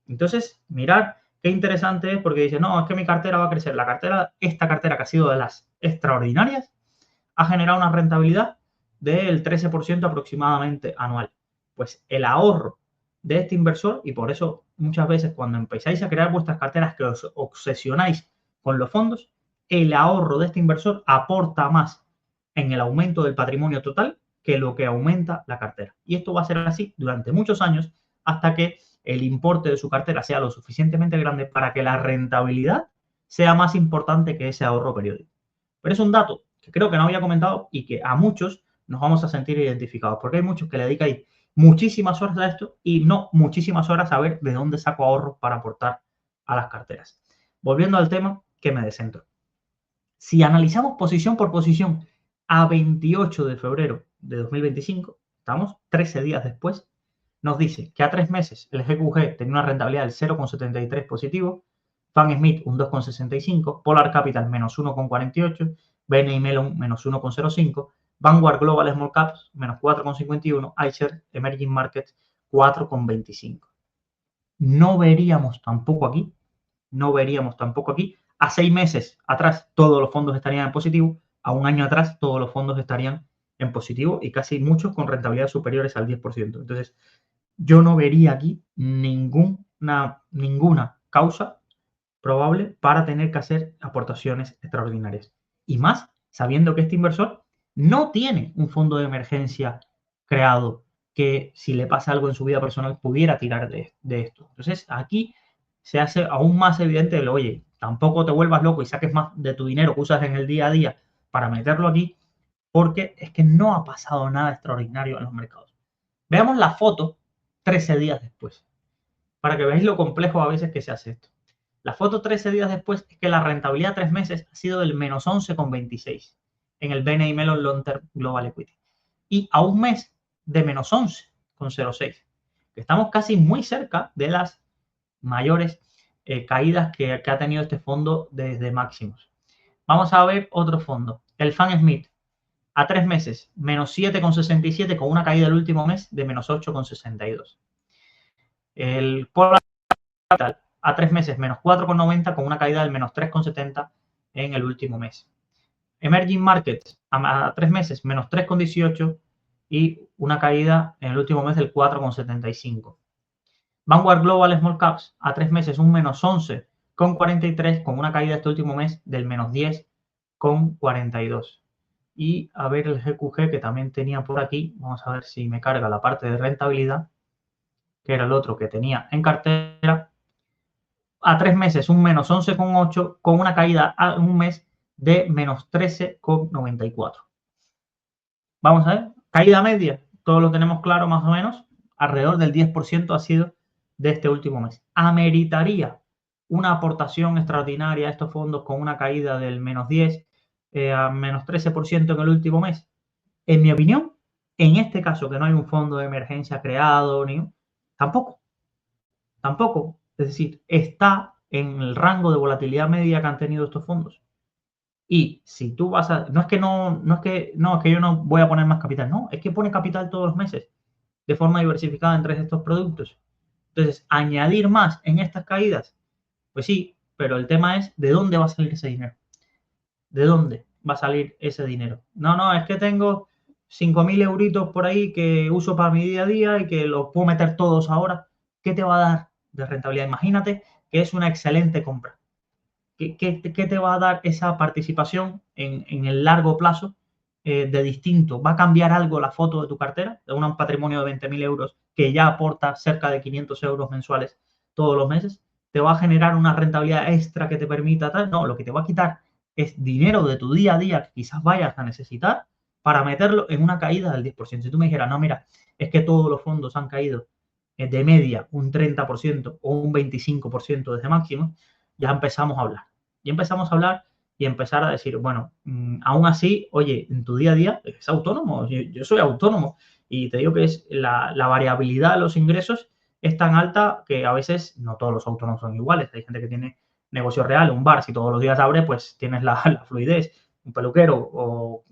Entonces, mirar qué interesante es porque dice, no, es que mi cartera va a crecer. Esta cartera que ha sido de las extraordinarias, ha generado una rentabilidad del 13% aproximadamente anual. Pues el ahorro de este inversor, y por eso muchas veces cuando empezáis a crear vuestras carteras que os obsesionáis con los fondos, el ahorro de este inversor aporta más en el aumento del patrimonio total que lo que aumenta la cartera. Y esto va a ser así durante muchos años hasta que el importe de su cartera sea lo suficientemente grande para que la rentabilidad sea más importante que ese ahorro periódico. Pero es un dato que creo que no había comentado y que a muchos nos vamos a sentir identificados, porque hay muchos que le dedican muchísimas horas a esto y no muchísimas horas a ver de dónde saco ahorros para aportar a las carteras. Volviendo al tema, que me descentro. Si analizamos posición por posición a 28 de febrero de 2025, estamos 13 días después, nos dice que a 3 meses el GQG tenía una rentabilidad del 0,73 positivo, Fan Smith un 2,65, Polar Capital menos 1,48, BNI Mellon menos 1,05, Vanguard Global Small Caps menos 4,51, iShares Emerging Markets 4,25. No veríamos tampoco aquí, a 6 meses atrás todos los fondos estarían en positivo, a un año atrás todos los fondos estarían en positivo y casi muchos con rentabilidades superiores al 10%. Entonces, yo no vería aquí ninguna causa probable para tener que hacer aportaciones extraordinarias. Y más sabiendo que este inversor no tiene un fondo de emergencia creado que si le pasa algo en su vida personal pudiera tirar de esto. Entonces aquí se hace aún más evidente el, oye, tampoco te vuelvas loco y saques más de tu dinero que usas en el día a día para meterlo aquí, porque es que no ha pasado nada extraordinario en los mercados. Veamos la foto 13 días después, para que veáis lo complejo a veces que se hace esto. La foto 13 días después es que la rentabilidad a 3 meses ha sido del menos 11,26 en el BNI Mellon Long Term Global Equity. Y a un mes de menos 11,06. Estamos casi muy cerca de las mayores caídas que ha tenido este fondo desde máximos. Vamos a ver otro fondo, el Fan Smith. A 3 meses, menos 7,67 con una caída del último mes de menos 8,62. El Polar Capital a 3 meses, menos 4,90 con una caída del menos 3,70 en el último mes. Emerging Markets a 3 meses, menos 3,18 y una caída en el último mes del 4,75. Vanguard Global Small Caps a 3 meses, un menos 11,43 con una caída este último mes del menos 10,42. Y a ver el GQG que también tenía por aquí, vamos a ver si me carga la parte de rentabilidad, que era el otro que tenía en cartera. A 3 meses un menos 11,8 con una caída a un mes de menos 13,94. Vamos a ver, caída media, todo lo tenemos claro más o menos, alrededor del 10% ha sido de este último mes. ¿Ameritaría una aportación extraordinaria a estos fondos con una caída del menos 10 a menos 13% en el último mes? En mi opinión, en este caso que no hay un fondo de emergencia creado, tampoco. Es decir, está en el rango de volatilidad media que han tenido estos fondos. Y si tú vas a, no es que yo no voy a poner más capital, no, es que pone capital todos los meses de forma diversificada entre estos productos. Entonces, añadir más en estas caídas, pues sí, pero el tema es de dónde va a salir ese dinero. ¿De dónde va a salir ese dinero? No, es que tengo 5.000 euritos por ahí que uso para mi día a día y que los puedo meter todos ahora. ¿Qué te va a dar de rentabilidad? Imagínate que es una excelente compra. ¿Qué te va a dar esa participación en el largo plazo de distinto? ¿Va a cambiar algo la foto de tu cartera? De un patrimonio de 20.000 euros que ya aporta cerca de 500 euros mensuales todos los meses. ¿Te va a generar una rentabilidad extra que te permita tal? No, lo que te va a quitar es dinero de tu día a día que quizás vayas a necesitar para meterlo en una caída del 10%. Si tú me dijeras, no, mira, es que todos los fondos han caído de media un 30% o un 25% desde máximo, ya empezamos a hablar. Y empezamos a hablar y empezar a decir, bueno, aún así, oye, en tu día a día es autónomo, yo soy autónomo y te digo que es la variabilidad de los ingresos es tan alta que a veces no todos los autónomos son iguales. Hay gente que tiene negocio real, un bar, si todos los días abre, pues tienes la fluidez. Un peluquero o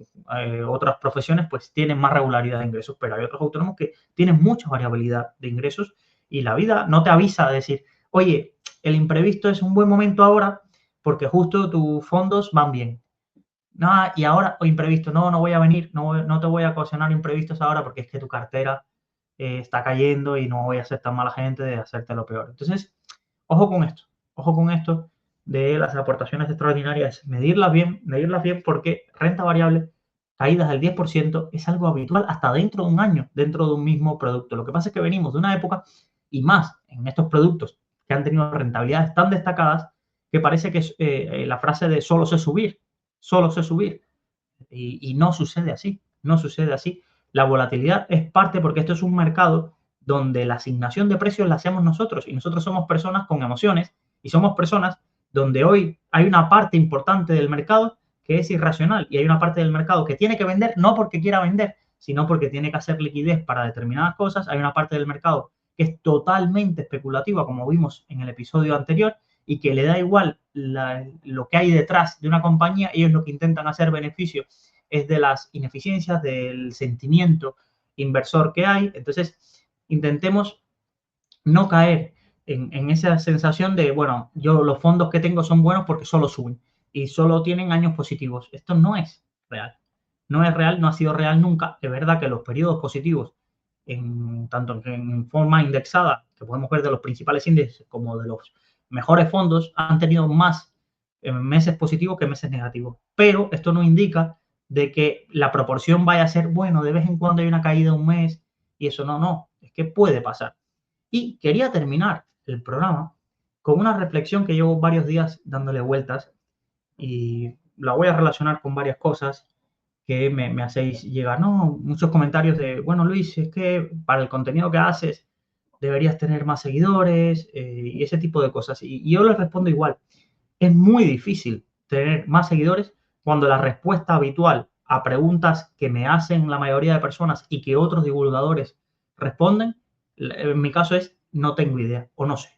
otras profesiones, pues tienen más regularidad de ingresos, pero hay otros autónomos que tienen mucha variabilidad de ingresos y la vida no te avisa a decir, oye, el imprevisto es un buen momento ahora porque justo tus fondos van bien. No, y ahora, o imprevisto, no voy a venir, no te voy a ocasionar imprevistos ahora porque es que tu cartera está cayendo y no voy a ser tan mala gente de hacerte lo peor. Entonces, ojo con esto de las aportaciones extraordinarias, medirlas bien porque renta variable, caídas del 10% es algo habitual hasta dentro de un año, dentro de un mismo producto. Lo que pasa es que venimos de una época y más en estos productos que han tenido rentabilidades tan destacadas que parece que es la frase de solo sé subir. solo sé subir. Y no sucede así, no sucede así. La volatilidad es parte porque esto es un mercado donde la asignación de precios la hacemos nosotros y nosotros somos personas con emociones y somos personas donde hoy hay una parte importante del mercado que es irracional y hay una parte del mercado que tiene que vender no porque quiera vender, sino porque tiene que hacer liquidez para determinadas cosas. Hay una parte del mercado que es totalmente especulativa, como vimos en el episodio anterior, y que le da igual lo que hay detrás de una compañía. Ellos lo que intentan hacer beneficio es de las ineficiencias, del sentimiento inversor que hay. Entonces, intentemos no caer en esa sensación de, bueno, yo los fondos que tengo son buenos porque solo suben y solo tienen años positivos. Esto no es real. No es real, no ha sido real nunca. Es verdad que los periodos positivos, tanto en forma indexada, que podemos ver de los principales índices, como de los mejores fondos, han tenido más meses positivos que meses negativos. Pero esto no indica de que la proporción vaya a ser, bueno, de vez en cuando hay una caída un mes y eso no, es que puede pasar. Y quería terminar el programa con una reflexión que llevo varios días dándole vueltas y la voy a relacionar con varias cosas que me hacéis llegar, ¿no? Muchos comentarios de, bueno, Luis, es que para el contenido que haces deberías tener más seguidores y ese tipo de cosas. Y yo les respondo igual. Es muy difícil tener más seguidores cuando la respuesta habitual a preguntas que me hacen la mayoría de personas y que otros divulgadores responden, en mi caso es no tengo idea o no sé.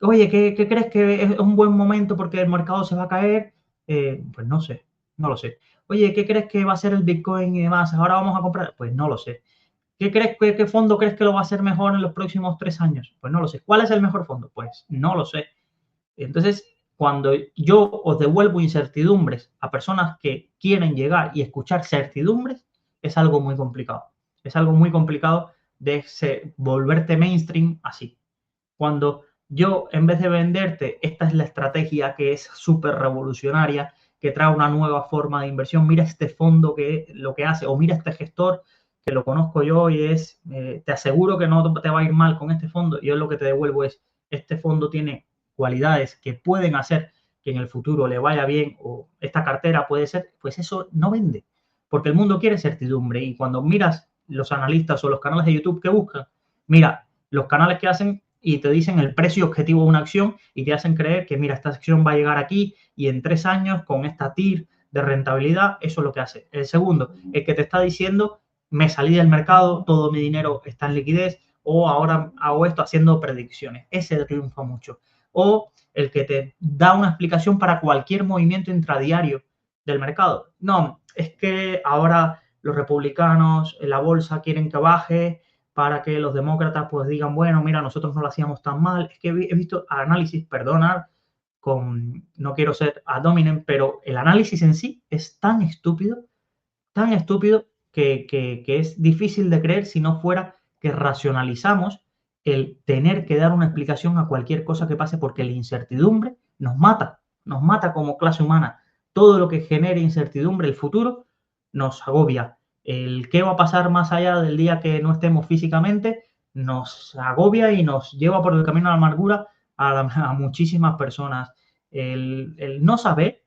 Oye, ¿qué crees que es un buen momento porque el mercado se va a caer? Pues no sé, no lo sé. Oye, ¿qué crees que va a ser el Bitcoin y demás? Ahora vamos a comprar. Pues no lo sé. ¿Qué fondo crees que lo va a hacer mejor en los próximos 3 años? Pues no lo sé. ¿Cuál es el mejor fondo? Pues no lo sé. Entonces, cuando yo os devuelvo incertidumbres a personas que quieren llegar y escuchar certidumbres, es algo muy complicado. Es algo muy complicado de volverte mainstream así. Cuando yo, en vez de venderte, esta es la estrategia que es súper revolucionaria, que trae una nueva forma de inversión, mira este fondo que lo que hace, o mira este gestor que lo conozco yo y te aseguro que no te va a ir mal con este fondo. Y yo lo que te devuelvo es, este fondo tiene cualidades que pueden hacer que en el futuro le vaya bien, o esta cartera puede ser, pues eso no vende, porque el mundo quiere certidumbre. Y cuando miras los analistas o los canales de YouTube que buscan, mira, los canales que hacen y te dicen el precio objetivo de una acción y te hacen creer que, mira, esta acción va a llegar aquí y en 3 años con esta TIR de rentabilidad, eso es lo que hace. El segundo, el que te está diciendo, me salí del mercado, todo mi dinero está en liquidez, o ahora hago esto haciendo predicciones. Ese triunfa mucho. O el que te da una explicación para cualquier movimiento intradiario del mercado. No, es que ahora los republicanos en la bolsa quieren que baje para que los demócratas pues digan, bueno, mira, nosotros no lo hacíamos tan mal. Es que he visto análisis, perdona, no quiero ser ad hominem, pero el análisis en sí es tan estúpido que es difícil de creer si no fuera que racionalizamos el tener que dar una explicación a cualquier cosa que pase, porque la incertidumbre nos mata como clase humana. Todo lo que genere incertidumbre, el futuro, nos agobia. El qué va a pasar más allá del día que no estemos físicamente, nos agobia y nos lleva por el camino a la amargura a muchísimas personas. El no saber,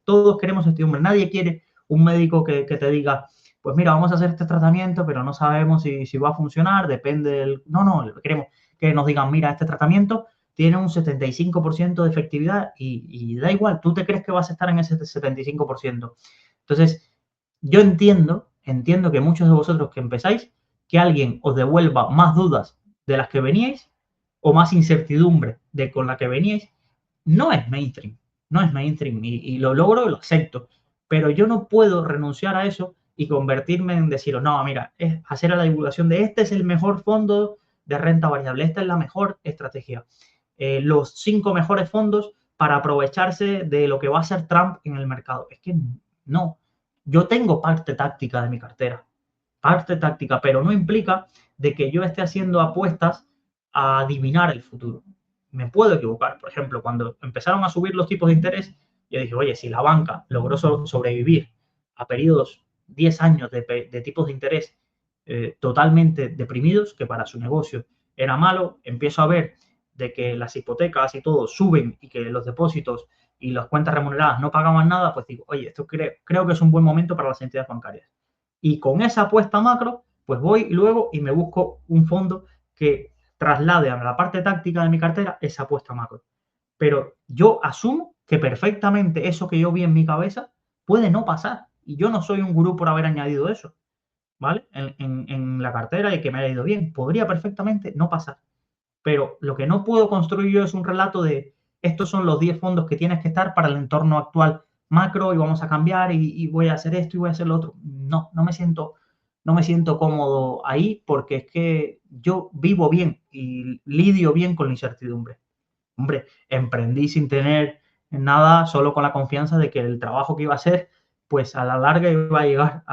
todos queremos certidumbre, nadie quiere un médico que te diga, pues mira, vamos a hacer este tratamiento, pero no sabemos si va a funcionar, depende del... No, queremos que nos digan, mira, este tratamiento tiene un 75% de efectividad y da igual, tú te crees que vas a estar en ese 75%. Entonces, yo entiendo que muchos de vosotros que empezáis, que alguien os devuelva más dudas de las que veníais o más incertidumbre de con la que veníais, no es mainstream, no es mainstream y lo logro y lo acepto, pero yo no puedo renunciar a eso y convertirme en decir, no, mira, es hacer la divulgación de este es el mejor fondo de renta variable, esta es la mejor estrategia, los 5 mejores fondos para aprovecharse de lo que va a hacer Trump en el mercado. Es que no, yo tengo parte táctica de mi cartera, parte táctica, pero no implica de que yo esté haciendo apuestas a adivinar el futuro. Me puedo equivocar. Por ejemplo, cuando empezaron a subir los tipos de interés, yo dije, oye, si la banca logró sobrevivir a periodos 10 años de tipos de interés totalmente deprimidos, que para su negocio era malo, empiezo a ver de que las hipotecas y todo suben y que los depósitos y las cuentas remuneradas no pagaban nada, pues digo, oye, esto creo que es un buen momento para las entidades bancarias. Y con esa apuesta macro, pues voy luego y me busco un fondo que traslade a la parte táctica de mi cartera esa apuesta macro. Pero yo asumo que perfectamente eso que yo vi en mi cabeza puede no pasar. Y yo no soy un gurú por haber añadido eso, ¿vale? En la cartera y que me haya ido bien. Podría perfectamente no pasar. Pero lo que no puedo construir yo es un relato de estos son los 10 fondos que tienes que estar para el entorno actual macro y vamos a cambiar y voy a hacer esto y voy a hacer lo otro. No, no me siento cómodo ahí porque es que yo vivo bien y lidio bien con la incertidumbre. Hombre, emprendí sin tener nada, solo con la confianza de que el trabajo que iba a hacer, pues a la larga iba a llegar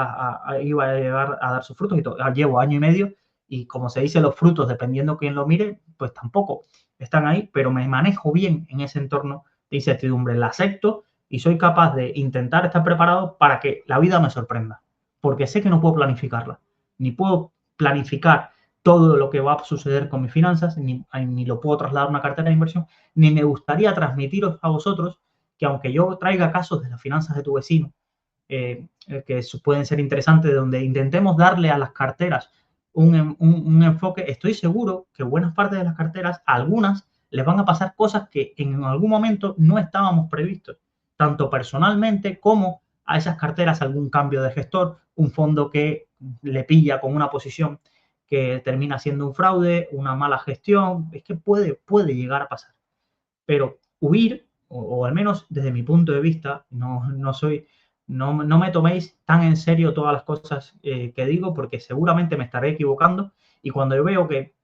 iba a llegar a dar sus frutos. Y llevo año y medio y como se dice, los frutos, dependiendo quién lo mire, pues tampoco están ahí, pero me manejo bien en ese entorno de incertidumbre. La acepto y soy capaz de intentar estar preparado para que la vida me sorprenda, porque sé que no puedo planificarla, ni puedo planificar todo lo que va a suceder con mis finanzas, ni lo puedo trasladar a una cartera de inversión, ni me gustaría transmitiros a vosotros que aunque yo traiga casos de las finanzas de tu vecino, que pueden ser interesantes, donde intentemos darle a las carteras un enfoque, estoy seguro que buenas partes de las carteras, a algunas les van a pasar cosas que en algún momento no estábamos previstos, tanto personalmente como a esas carteras algún cambio de gestor, un fondo que le pilla con una posición que termina siendo un fraude, una mala gestión, es que puede llegar a pasar. Pero huir, o al menos desde mi punto de vista, no me toméis tan en serio todas las cosas que digo, porque seguramente me estaré equivocando. Y cuando yo veo que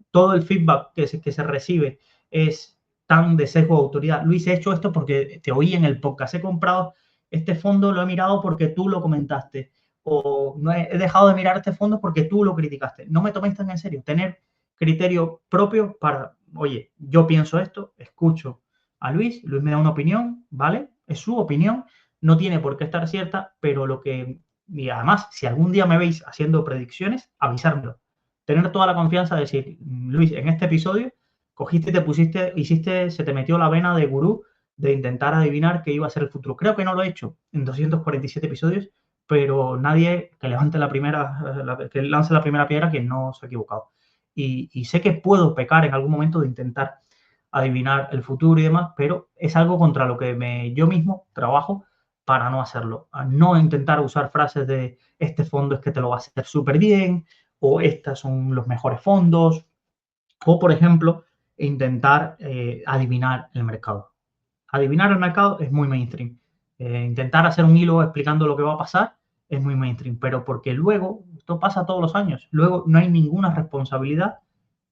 todo el feedback que se recibe es tan de sesgo de autoridad, Luis, he hecho esto porque te oí en el podcast, he comprado este fondo, lo he mirado porque tú lo comentaste, o no he dejado de mirar este fondo porque tú lo criticaste. No me toméis tan en serio. Tener criterio propio para, oye, yo pienso esto, escucho a Luis, Luis me da una opinión, ¿vale? Es su opinión, no tiene por qué estar cierta, pero y además, si algún día me veis haciendo predicciones, avisármelo. Tener toda la confianza de decir, Luis, en este episodio cogiste y te pusiste, se te metió la vena de gurú de intentar adivinar qué iba a ser el futuro. Creo que no lo he hecho en 247 episodios, pero nadie que levante que lance la primera piedra que no se ha equivocado. Y sé que puedo pecar en algún momento de intentar adivinar el futuro y demás, pero es algo contra lo que yo mismo trabajo para no hacerlo. A no intentar usar frases de este fondo es que te lo va a hacer súper bien, o estos son los mejores fondos, o por ejemplo, intentar adivinar el mercado. Adivinar el mercado es muy mainstream. Intentar hacer un hilo explicando lo que va a pasar es muy mainstream, pero porque luego, esto pasa todos los años, luego no hay ninguna responsabilidad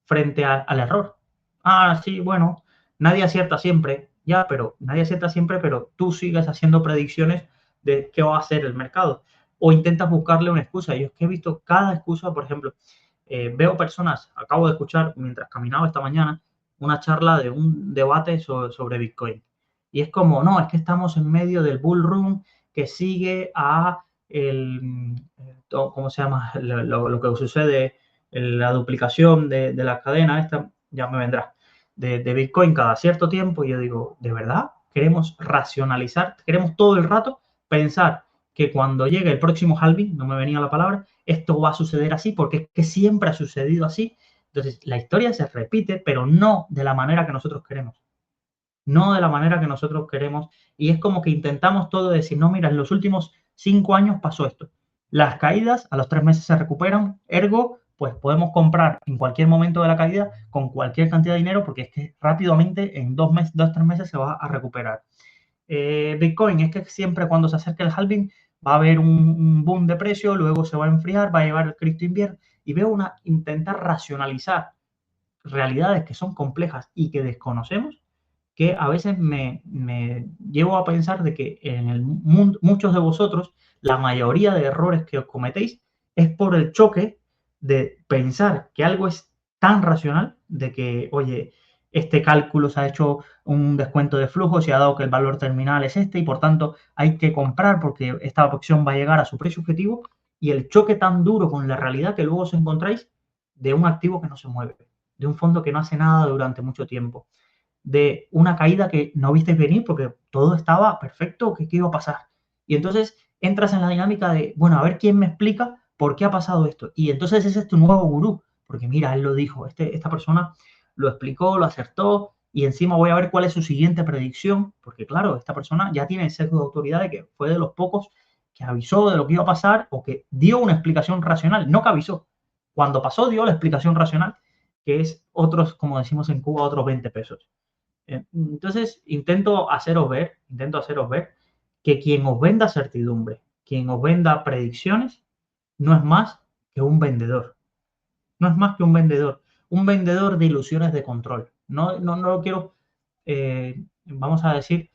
frente al error. Ah, sí, bueno, nadie acierta siempre, ya, pero nadie acierta siempre, pero tú sigues haciendo predicciones de qué va a hacer el mercado. O intentas buscarle una excusa. Yo es que he visto cada excusa, por ejemplo, veo personas, acabo de escuchar mientras caminaba esta mañana, una charla de un debate sobre Bitcoin. Y es como, no, es que estamos en medio del bull run que sigue a ¿cómo se llama? Lo que sucede, la duplicación de la cadena, esta ya me vendrá, de Bitcoin cada cierto tiempo. Y yo digo, ¿de verdad queremos racionalizar? ¿Queremos todo el rato pensar que cuando llegue el próximo halving, no me venía la palabra, esto va a suceder así, porque es que siempre ha sucedido así? Entonces, la historia se repite, pero no de la manera que nosotros queremos. No de la manera que nosotros queremos. Y es como que intentamos todo decir, no, mira, en los últimos 5 años pasó esto. Las caídas a los 3 meses se recuperan, ergo, pues podemos comprar en cualquier momento de la caída con cualquier cantidad de dinero, porque es que rápidamente, en 2 meses, 2, 3 meses se va a recuperar. Bitcoin, es que siempre cuando se acerque el halving va a haber un boom de precio, luego se va a enfriar, va a llevar el cripto invierno, y veo intentar racionalizar realidades que son complejas y que desconocemos, que a veces me llevo a pensar de que en el mundo, muchos de vosotros, la mayoría de errores que os cometéis es por el choque de pensar que algo es tan racional, de que, oye, este cálculo se ha hecho un descuento de flujo, se ha dado que el valor terminal es este y por tanto hay que comprar porque esta opción va a llegar a su precio objetivo, y el choque tan duro con la realidad que luego os encontráis de un activo que no se mueve, de un fondo que no hace nada durante mucho tiempo. de una caída que no visteis venir porque todo estaba perfecto, ¿qué iba a pasar? Y entonces entras en la dinámica de, bueno, a ver quién me explica por qué ha pasado esto. Y entonces ese es tu nuevo gurú, porque mira, él lo dijo, esta persona lo explicó, lo acertó, y encima voy a ver cuál es su siguiente predicción, porque claro, esta persona ya tiene el sesgo de autoridad de que fue de los pocos que avisó de lo que iba a pasar o que dio una explicación racional, no que avisó. Cuando pasó dio la explicación racional, que es otros, como decimos en Cuba, otros 20 pesos. Entonces, intento haceros ver que quien os venda certidumbre, quien os venda predicciones, no es más que un vendedor. No es más que un vendedor de ilusiones de control. No lo quiero, vamos a decir,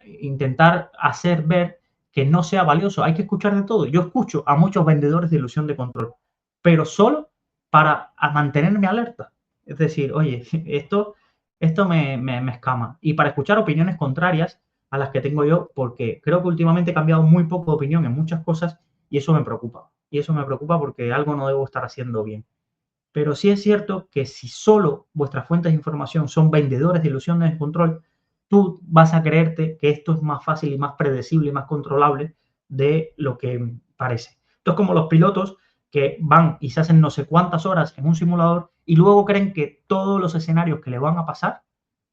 intentar hacer ver que no sea valioso. Hay que escuchar de todo. Yo escucho a muchos vendedores de ilusión de control, pero solo para mantenerme alerta. Es decir, oye, esto me escama. Y para escuchar opiniones contrarias a las que tengo yo, porque creo que últimamente he cambiado muy poco de opinión en muchas cosas y eso me preocupa. Y eso me preocupa porque algo no debo estar haciendo bien. Pero sí es cierto que si solo vuestras fuentes de información son vendedores de ilusiones de control, tú vas a creerte que esto es más fácil y más predecible y más controlable de lo que parece. Esto es como los pilotos que van y se hacen no sé cuántas horas en un simulador y luego creen que todos los escenarios que le van a pasar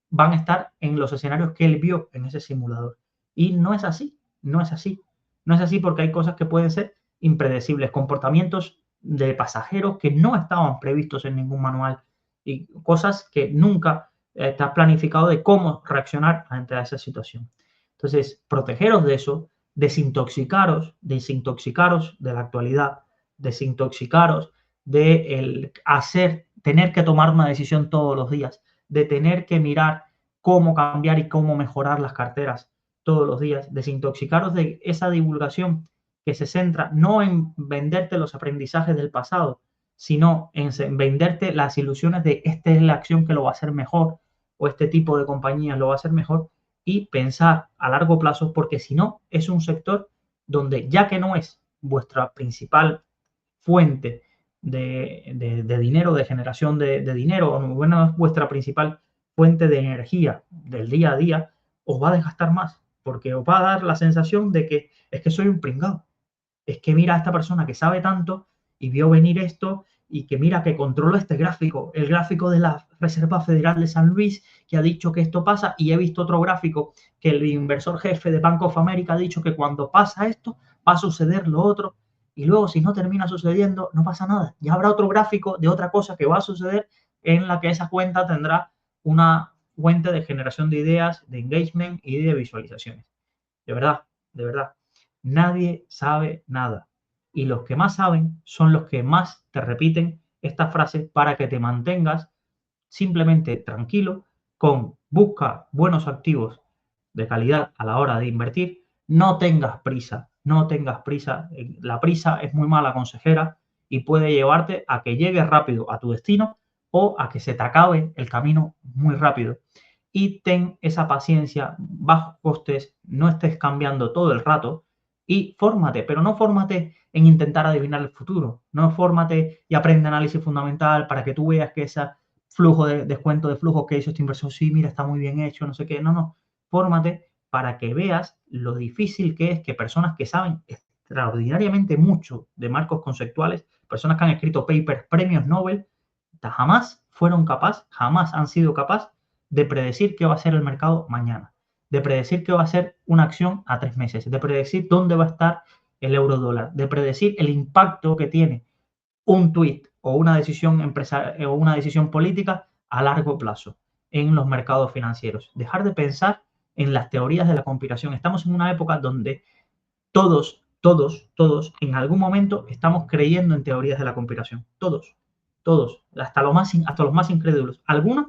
van a estar en los escenarios que él vio en ese simulador. Y no es así, no es así. No es así porque hay cosas que pueden ser impredecibles, comportamientos de pasajeros que no estaban previstos en ningún manual y cosas que nunca está planificado de cómo reaccionar ante esa situación. Entonces, protegeros de eso, desintoxicaros de la actualidad, desintoxicaros de el tener que tomar una decisión todos los días, de tener que mirar cómo cambiar y cómo mejorar las carteras todos los días, desintoxicaros de esa divulgación que se centra no en venderte los aprendizajes del pasado, sino en venderte las ilusiones de esta es la acción que lo va a hacer mejor o este tipo de compañías lo va a hacer mejor y pensar a largo plazo porque si no es un sector donde ya que no es vuestra principal fuente de dinero, de generación de dinero, o bueno, es vuestra principal fuente de energía del día a día, os va a desgastar más, porque os va a dar la sensación de que es que soy un pringado, es que mira a esta persona que sabe tanto y vio venir esto y que mira que controla este gráfico, el gráfico de la Reserva Federal de San Luis, que ha dicho que esto pasa, y he visto otro gráfico que el inversor jefe de Bank of America ha dicho que cuando pasa esto va a suceder lo otro, y luego si no termina sucediendo no pasa nada. Ya habrá otro gráfico de otra cosa que va a suceder en la que esa cuenta tendrá una fuente de generación de ideas, de engagement y de visualizaciones. De verdad, nadie sabe nada. Y los que más saben son los que más te repiten esta frase para que te mantengas simplemente tranquilo con busca buenos activos de calidad a la hora de invertir. No tengas prisa, no tengas prisa. La prisa es muy mala consejera y puede llevarte a que llegues rápido a tu destino o a que se te acabe el camino muy rápido. Y ten esa paciencia, bajos costes, no estés cambiando todo el rato y fórmate, pero no fórmate en intentar adivinar el futuro, no fórmate y aprende análisis fundamental para que tú veas que ese flujo de descuento de flujo que hizo este inversor, sí, mira, está muy bien hecho, no sé qué, no, fórmate para que veas lo difícil que es que personas que saben extraordinariamente mucho de marcos conceptuales, personas que han escrito papers, premios Nobel, jamás han sido capaces de predecir qué va a ser el mercado mañana, de predecir qué va a ser una acción a 3 meses, de predecir dónde va a estar el euro dólar, de predecir el impacto que tiene un tuit o una decisión empresarial o una decisión política a largo plazo en los mercados financieros. Dejar de pensar en las teorías de la conspiración. Estamos en una época donde todos, en algún momento estamos creyendo en teorías de la conspiración. Todos, hasta los más incrédulos. Algunos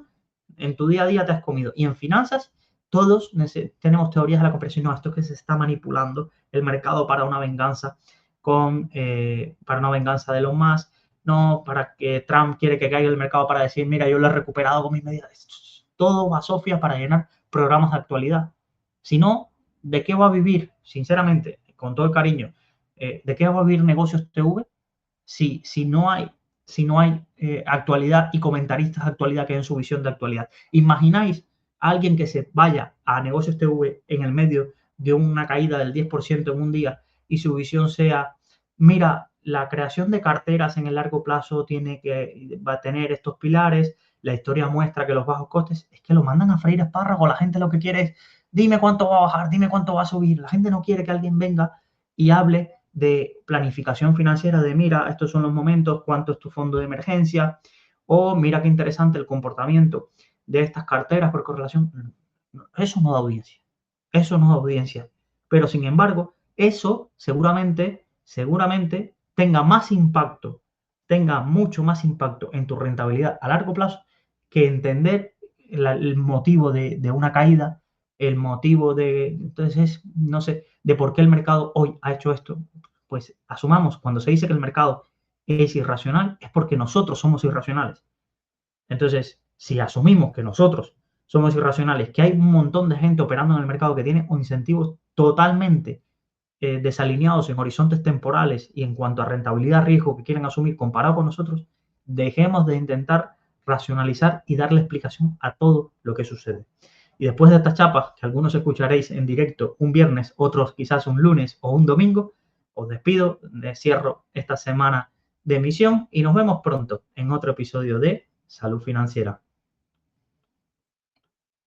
en tu día a día te has comido. Y en finanzas, todos tenemos teorías de la conspiración. No, esto es que se está manipulando el mercado para una venganza para una venganza de los más, no para que Trump quiere que caiga el mercado para decir, mira, yo lo he recuperado con mis medidas. Todo va Sofía para llenar programas de actualidad. Si no, ¿de qué va a vivir, sinceramente, con todo el cariño, de qué va a vivir Negocios TV si no hay, actualidad y comentaristas de actualidad que den su visión de actualidad? ¿Imagináis alguien que se vaya a Negocios TV en el medio de una caída del 10% en un día y su visión sea, mira, la creación de carteras en el largo plazo va a tener estos pilares, la historia muestra que los bajos costes, es que lo mandan a freír espárragos, la gente lo que quiere es, dime cuánto va a bajar, dime cuánto va a subir, la gente no quiere que alguien venga y hable de planificación financiera, de mira, estos son los momentos, cuánto es tu fondo de emergencia, o mira qué interesante el comportamiento de estas carteras por correlación. Eso no da audiencia, eso no da audiencia. Pero sin embargo, eso seguramente tenga más impacto, tenga mucho más impacto en tu rentabilidad a largo plazo que entender el motivo de una caída, el motivo entonces, no sé, de por qué el mercado hoy ha hecho esto. Pues asumamos, cuando se dice que el mercado es irracional, es porque nosotros somos irracionales. Entonces, si asumimos que nosotros somos irracionales, que hay un montón de gente operando en el mercado que tiene incentivos totalmente desalineados en horizontes temporales y en cuanto a rentabilidad, riesgo que quieren asumir comparado con nosotros, dejemos de intentar racionalizar y darle explicación a todo lo que sucede. Y después de estas chapas, que algunos escucharéis en directo un viernes, otros quizás un lunes o un domingo, os despido, cierro esta semana de emisión y nos vemos pronto en otro episodio de Salud Financiera.